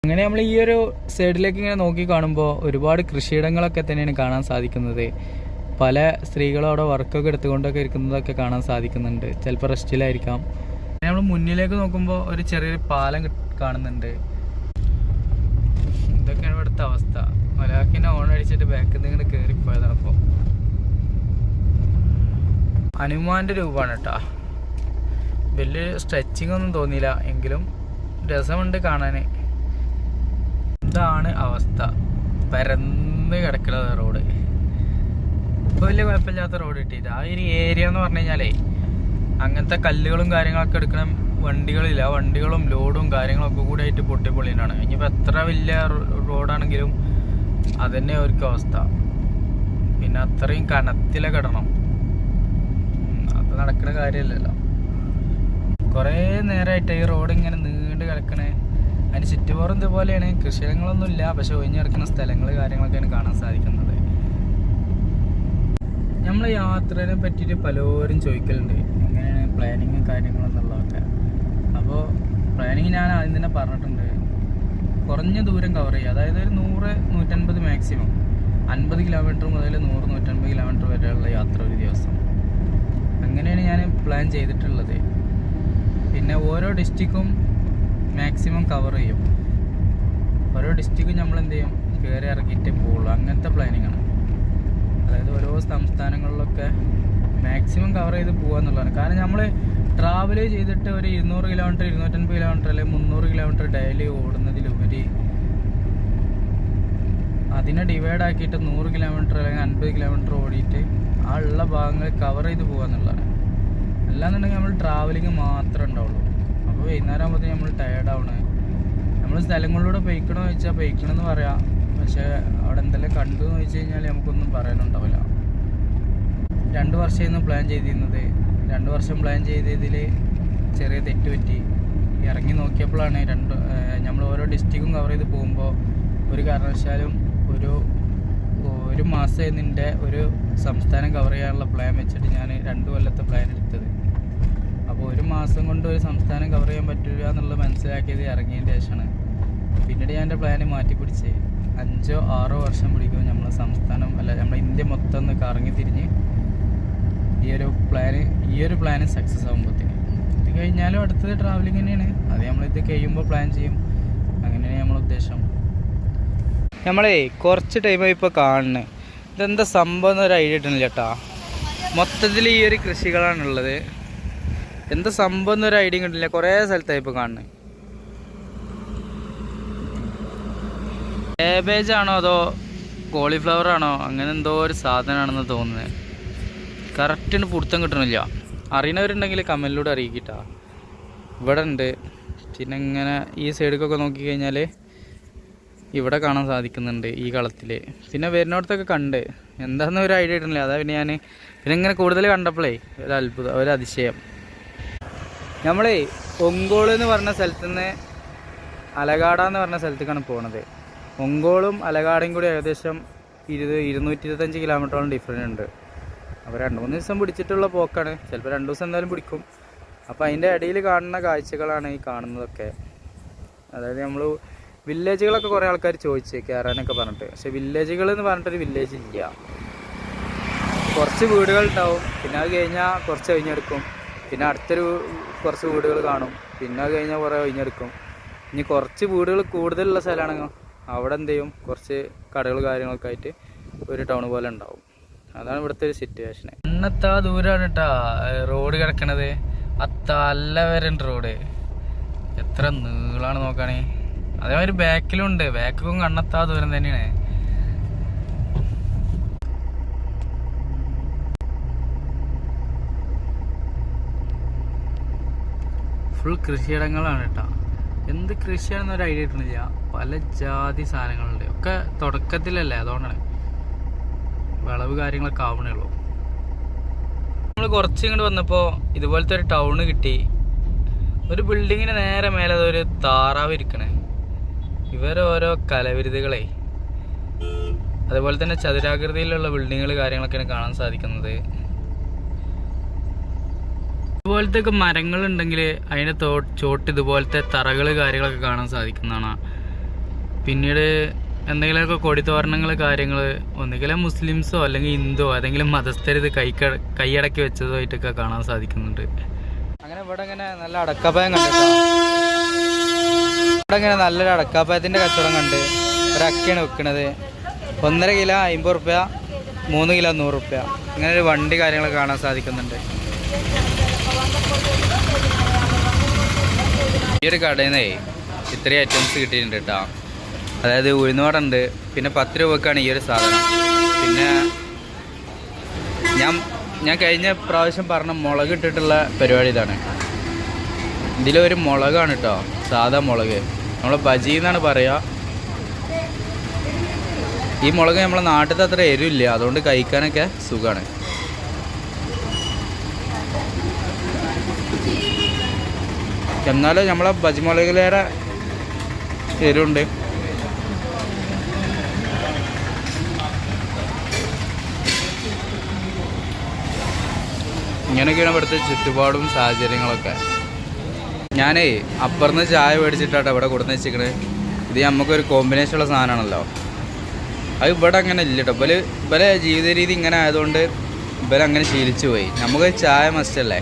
അങ്ങനെ നമ്മൾ ഈ ഒരു സൈഡിലേക്ക് ഇങ്ങനെ നോക്കി കാണുമ്പോൾ ഒരുപാട് കൃഷിയിടങ്ങളൊക്കെ തന്നെയാണ് കാണാൻ സാധിക്കുന്നത്. പല സ്ത്രീകളും അവിടെ വർക്കൊക്കെ എടുത്തുകൊണ്ടൊക്കെ ഇരിക്കുന്നതൊക്കെ കാണാൻ സാധിക്കുന്നുണ്ട്. ചിലപ്പോൾ റെസ്റ്റിലായിരിക്കാം. നമ്മൾ മുന്നിലേക്ക് നോക്കുമ്പോൾ ഒരു ചെറിയൊരു പാലം കാണുന്നുണ്ട്. ഇതൊക്കെയാണ് ഇവിടുത്തെ അവസ്ഥ. ഒരാക്കിനെ ഓൺ അടിച്ചിട്ട് ബാക്കിൽ നിന്ന് ഇങ്ങനെ കയറിപ്പോയതാണ്. ഇപ്പോൾ ഹനുമാന്റെ രൂപമാണ് കേട്ടോ. വലിയ സ്ട്രെച്ചിങ് ഒന്നും തോന്നിയില്ല, എങ്കിലും രസമുണ്ട് കാണാൻ. ഇതാണ് അവസ്ഥ. പരന്ന് കിടക്കുന്നത് റോഡ്. ഇപ്പോൾ വലിയ കുഴപ്പമില്ലാത്ത റോഡ് കിട്ടിയിട്ട്. ആ ഒരു ഏരിയ എന്ന് പറഞ്ഞു കഴിഞ്ഞാലേ അങ്ങനത്തെ കല്ലുകളും കാര്യങ്ങളൊക്കെ എടുക്കുന്ന വണ്ടികളില്ല. വണ്ടികളും ലോഡും കാര്യങ്ങളൊക്കെ കൂടെ ആയിട്ട് പൊട്ടിപ്പൊളിയാണ്. ഇനിയിപ്പോൾ എത്ര വലിയ റോഡാണെങ്കിലും അതന്നെ അവർക്ക് അവസ്ഥ. പിന്നെ അത്രയും കനത്തിലൊക്കെ ഇടണം. അത് നടക്കുന്ന കാര്യമല്ലല്ലോ. കുറേ നേരമായിട്ട് ഈ റോഡ് ഇങ്ങനെ നീണ്ട് കിടക്കണേ. അതിന് ചുറ്റുപാറും ഇതുപോലെയാണ്. കൃഷിയിടങ്ങളൊന്നും ഇല്ല, പക്ഷെ ഒഴിഞ്ഞു കിടക്കുന്ന സ്ഥലങ്ങൾ കാര്യങ്ങളൊക്കെയാണ് കാണാൻ സാധിക്കുന്നത്. നമ്മൾ യാത്രയെ പറ്റിയിട്ട് പലരും ചോദിക്കലുണ്ട്, എങ്ങനെയാണ് പ്ലാനിങ് കാര്യങ്ങളെന്നുള്ളതൊക്കെ. അപ്പോൾ പ്ലാനിങ് ഞാൻ ആദ്യം തന്നെ പറഞ്ഞിട്ടുണ്ട്. കുറഞ്ഞ ദൂരം കവർ ചെയ്യുക, അതായത് ഒരു 100-150 മാക്സിമം 50 കിലോമീറ്റർ മുതൽ 100-150 കിലോമീറ്റർ വരെയുള്ള യാത്ര ഒരു ദിവസം. അങ്ങനെയാണ് ഞാൻ പ്ലാൻ ചെയ്തിട്ടുള്ളത്. പിന്നെ ഓരോ ഡിസ്ട്രിക്റ്റും മാക്സിമം കവർ ചെയ്യും. ഓരോ ഡിസ്ട്രിക്റ്റും നമ്മൾ എന്ത് ചെയ്യും, കയറി ഇറങ്ങിയിട്ടേ പോവുള്ളൂ. അങ്ങനത്തെ പ്ലാനിങ് ആണ്. അതായത് ഓരോ സംസ്ഥാനങ്ങളിലൊക്കെ മാക്സിമം കവർ ചെയ്ത് പോകുക എന്നുള്ളതാണ്. കാരണം നമ്മൾ ട്രാവൽ ചെയ്തിട്ട് ഒരു 200 കിലോമീറ്റർ 250 കിലോമീറ്റർ അല്ലെങ്കിൽ 300 കിലോമീറ്റർ ഡെയിലി ഓടുന്നതിലുപരി അതിനെ ഡിവൈഡ് ആക്കിയിട്ട് 100 കിലോമീറ്റർ അല്ലെങ്കിൽ 50 കിലോമീറ്റർ ഓടിയിട്ട് ആ ഉള്ള ഭാഗങ്ങൾ കവർ ചെയ്ത് പോകുക എന്നുള്ളതാണ്. അല്ലാന്നുണ്ടെങ്കിൽ നമ്മൾ ട്രാവലിങ് മാത്രമേ ഉണ്ടാവുള്ളൂ. അപ്പോൾ വൈകുന്നേരം ആകുമ്പോഴത്തേക്കും നമ്മൾ ടയേർഡാവണ്. നമ്മൾ സ്ഥലങ്ങളിലൂടെ പൊയ്ക്കണമെന്ന് ചോദിച്ചാൽ പൊയ്ക്കണമെന്ന് പറയാം, പക്ഷേ അവിടെ എന്തെല്ലാം കണ്ടു എന്ന് ചോദിച്ചു കഴിഞ്ഞാൽ നമുക്കൊന്നും പറയാനുണ്ടാവില്ല. 2 വർഷമായിരുന്നു പ്ലാൻ ചെയ്തിരുന്നത്. 2 വർഷം പ്ലാൻ ചെയ്തതിൽ ചെറിയ തെറ്റ് പറ്റി. ഇറങ്ങി നോക്കിയപ്പോഴാണ് നമ്മൾ ഓരോ ഡിസ്ട്രിക്റ്റും കവർ ചെയ്ത് പോകുമ്പോൾ ഒരു കാരണവശാലും ഒരു മാസം എന്നിൻ്റെ ഒരു സംസ്ഥാനം കവർ ചെയ്യാനുള്ള പ്ലാൻ വെച്ചിട്ട് ഞാൻ 2 കൊല്ലത്തെ പ്ലാൻ എടുത്തത്. അപ്പോൾ ഒരു മാസം കൊണ്ട് ഒരു സംസ്ഥാനം കവർ ചെയ്യാൻ പറ്റില്ല എന്നുള്ളത് മനസ്സിലാക്കിയത് ഇറങ്ങിയതിൻ്റെ ശേഷമാണ്. പിന്നീട് ഞാൻ എൻ്റെ പ്ലാന് മാറ്റിപ്പിടിച്ച് 5-6 വർഷം പിടിക്കും നമ്മളെ സംസ്ഥാനം നമ്മളെ ഇന്ത്യ മൊത്തം ഒന്ന് കറങ്ങി തിരിഞ്ഞ് ഈ ഒരു പ്ലാന് സക്സസ് ആകുമ്പോഴത്തേക്ക്. ഇത് കഴിഞ്ഞാലും അടുത്തത് ട്രാവലിംഗ് തന്നെയാണ്. അത് നമ്മളിത് കഴിയുമ്പോൾ പ്ലാൻ ചെയ്യും. അങ്ങനെയാണ് നമ്മളെ ഉദ്ദേശം. നമ്മളെ കുറച്ച് ടൈമായി ഇപ്പോൾ കാണുന്നത്. ഇതെന്താ സംഭവം എന്നൊരു ഐഡിയ കിട്ടുന്നില്ല കേട്ടോ. മൊത്തത്തിൽ ഈ ഒരു കൃഷികളാണുള്ളത്. എന്താ സംഭവം എന്നൊരു ഐഡിയ കിട്ടില്ല. കുറേ സ്ഥലത്തായി ഇപ്പോൾ കാണുന്നത്. കാബേജ് ആണോ അതോ കോളിഫ്ലവർ ആണോ അങ്ങനെ എന്തോ ഒരു സാധനമാണെന്ന് തോന്നുന്നത്. കറക്റ്റിന് പിടുത്തം കിട്ടണില്ല. അറിയണവരുണ്ടെങ്കിൽ കമൻറ്റിലൂടെ അറിയിക്കിട്ടാ. ഇവിടെ ഉണ്ട്. പിന്നെ ഇങ്ങനെ ഈ സൈഡിലേക്കൊക്കെ നോക്കിക്കഴിഞ്ഞാൽ ഇവിടെ കാണാൻ സാധിക്കുന്നുണ്ട് ഈ കളത്തിൽ. പിന്നെ വരുന്നിടത്തൊക്കെ കണ്ട് എന്താണെന്ന് ഒരു ഐഡിയ കിട്ടണില്ല. അതാ പിന്നെ പിന്നെ ഇങ്ങനെ കൂടുതൽ കണ്ടപ്പോഴേ ഒരു അത്ഭുതം, ഒരു അതിശയം. നമ്മളേ ഒങ്കോൾ എന്ന് പറഞ്ഞ സ്ഥലത്തു നിന്ന് അലകാട എന്ന് പറഞ്ഞ സ്ഥലത്തേക്കാണ് പോണത്. ഒങ്കോളും അലകാടയും കൂടി ഏകദേശം 225 കിലോമീറ്ററോളം ഡിഫറൻറ്റ് ഉണ്ട്. അപ്പോൾ 2-3 ദിവസം പിടിച്ചിട്ടുള്ള പോക്കാണ്. ചിലപ്പോൾ 2 ദിവസം എന്തായാലും പിടിക്കും. അപ്പോൾ അതിൻ്റെ ഇടയിൽ കാണുന്ന കാഴ്ചകളാണ് ഈ കാണുന്നതൊക്കെ. അതായത് നമ്മൾ വില്ലേജുകളൊക്കെ കുറേ ആൾക്കാർ ചോദിച്ച് കയറാനൊക്കെ പറഞ്ഞിട്ട്, പക്ഷേ വില്ലേജുകൾ എന്ന് പറഞ്ഞിട്ടൊരു വില്ലേജ് ഇല്ല. കുറച്ച് വീടുകൾ ഉണ്ടാവും. പിന്നെ അത് കഴിഞ്ഞാൽ കുറച്ച് കഴിഞ്ഞെടുക്കും. പിന്നെ അടുത്തൊരു കുറച്ച് വീടുകൾ കാണും. പിന്നെ അത് കഴിഞ്ഞാൽ കുറേ കഴിഞ്ഞെടുക്കും. ഇനി കുറച്ച് വീടുകൾ കൂടുതലുള്ള സ്ഥലമാണെങ്കിൽ അവിടെ എന്ത് ചെയ്യും, കുറച്ച് കടകൾ കാര്യങ്ങളൊക്കെ ആയിട്ട് ഒരു ടൗൺ പോലെ ഉണ്ടാവും. അതാണ് ഇവിടുത്തെ ഒരു സിറ്റുവേഷൻ. എണ്ണത്താ ദൂരമാണ് കേട്ടോ റോഡ് കിടക്കണത്. അത്തല്ല വരണ്ട റോഡ്. എത്ര നീളാണ് നോക്കുകയാണെ. അതേമാതിരി ബാക്കിലുണ്ട്. ബാക്കും കണ്ണെത്താ ദൂരം തന്നെയാണ്. ഫുൾ കൃഷിയിടങ്ങളാണ് കേട്ടോ. എന്ത് കൃഷിയാണെന്നൊരു ഐഡിയ കിട്ടുന്നില്ല. പല ജാതി സാധനങ്ങളുണ്ട്. ഒക്കെ തുടക്കത്തിലല്ലേ, അതുകൊണ്ടാണ് വിളവ് കാര്യങ്ങളൊക്കെ ആവണേ ഉള്ളൂ. നമ്മൾ കുറച്ച് ഇങ്ങോട്ട് വന്നപ്പോൾ ഇതുപോലത്തെ ഒരു ടൗണ് കിട്ടി. ഒരു ബിൽഡിങ്ങിന് നേരെ മേലെ അതൊരു താറാവ് ഇരിക്കണേ. ഇവരോരോ കലവിരുതുകളെ. അതുപോലെ തന്നെ ചതുരാകൃതിയിലുള്ള ബിൽഡിങ്ങുകൾ കാര്യങ്ങളൊക്കെയാണ് കാണാൻ സാധിക്കുന്നത്. ഇതുപോലത്തെ മരങ്ങളുണ്ടെങ്കിൽ അതിൻ്റെ ചോട്ട് ഇതുപോലത്തെ തറകൾ കാര്യങ്ങളൊക്കെ കാണാൻ സാധിക്കുന്നതാണ്. പിന്നീട് എന്തെങ്കിലുമൊക്കെ കൊടിത്തോരണങ്ങൾ കാര്യങ്ങൾ ഒന്നുകിലും മുസ്ലിംസോ അല്ലെങ്കിൽ ഹിന്ദുവോ ഏതെങ്കിലും മതസ്ഥരിത് കൈയടക്കി വെച്ചതോ ആയിട്ടൊക്കെ കാണാൻ സാധിക്കുന്നുണ്ട്. അങ്ങനെ ഇവിടെ ഇങ്ങനെ നല്ല അടക്കാപ്പായം കണ്ടിട്ടോ. ഇവിടെ ഇങ്ങനെ നല്ലൊരു അടക്കാപ്പായത്തിൻ്റെ കച്ചവടം കണ്ട് ഒരക്കയാണ് വെക്കണത്. 1.5 കിലോ 50 റുപ്യ, 3 കിലോ 100 റുപ്യ. ഇങ്ങനെ ഒരു വണ്ടി കാര്യങ്ങളൊക്കെ കാണാൻ സാധിക്കുന്നുണ്ട്. ഈ ഒരു കടയിൽ നിന്നേ ഇത്രയും ഐറ്റംസ് കിട്ടിയിട്ടുണ്ട് കേട്ടോ. അതായത് ഉഴുന്നുവടയുണ്ട്, പിന്നെ 10 രൂപക്കാണ് ഈ ഒരു സാധനം. പിന്നെ ഞാൻ കഴിഞ്ഞ പ്രാവശ്യം പറഞ്ഞ മുളക് ഇട്ടിട്ടുള്ള പരിപാടി ഇതാണ്. ഇതിലൊരു മുളകാണ് കേട്ടോ, സാധാ മുളക്. നമ്മൾ ബജി എന്നാണ് പറയുക. ഈ മുളക് നമ്മളെ നാട്ടിലത്തെ അത്ര എരിവില്ല, അതുകൊണ്ട് കഴിക്കാനൊക്കെ സുഖമാണ്. എന്നാലും നമ്മളെ ബജി മുളകിലേറെ എരിവുണ്ട്. ഇങ്ങനെയൊക്കെയാണ് ഇവിടുത്തെ ചുറ്റുപാടും സാഹചര്യങ്ങളൊക്കെ. ഞാനേ അപ്പുറന്ന് ചായ മേടിച്ചിട്ടാട്ടോ ഇവിടെ കൊടുന്ന് വെച്ചിരിക്കണത്. ഇത് നമുക്കൊരു കോമ്പിനേഷനുള്ള സാധനമാണല്ലോ. അത് ഇവിടെ അങ്ങനെ ഇല്ല കേട്ടോ. ഇവരെ ജീവിത രീതി ഇങ്ങനെ ആയതുകൊണ്ട് ഇവരങ്ങനെ ശീലിച്ചു പോയി. നമുക്ക് ചായ മസ്റ്റല്ലേ.